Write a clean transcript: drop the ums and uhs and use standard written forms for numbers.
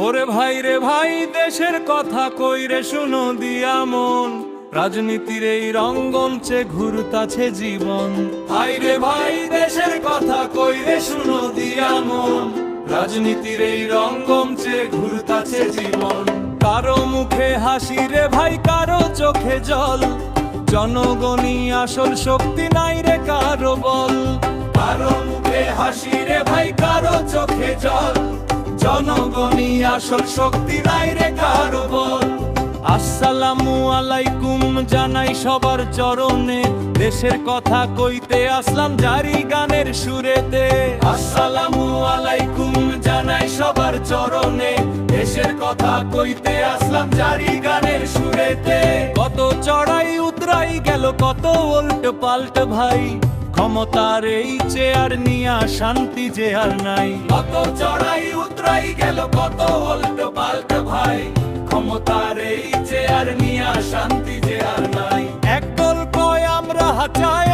ওরে ভাই রে ভাই, দেশের কথা কইরে শুনো দিয়া মন, রাজনীতির এই রঙ্গমঞ্চে ঘুরতাছে জীবন। ভাই রে ভাই, দেশের কথা কইরে শুনো দিয়া মন, রাজনীতির এই রঙ্গমঞ্চে ঘুরতাছে জীবন। কারো মুখে হাসি রে ভাই, কারো চোখে জল, জনগণই আসল শক্তি, নাই রে কারো বল। কারো মুখে হাসি রে ভাই, কারো চোখে জল, জনগণই আসল শক্তি, নাই রে কারো বল। আসসালামু আলাইকুম জানাই সবার চরণে, দেশের কথা কইতে আসলাম জারি গানের সুরেতে। আসসালামু আলাইকুম জানাই সবার চরণে, দেশের কথা কইতে আসলাম জারি গানের সুরেতে। কত চড়াই উতরাই গেল, কত উল্ট পাল্ট ভাই, ক্ষমতার এই চেয়ার নিয়া শান্তি যে আর নাই। কত চড়াই উতরাই গেল, কত উল্ট পাল্ট ভাই, ক্ষমতার এই চেয়ার নিয়া শান্তি যে আর নাই। একদল কয় আমরা চাই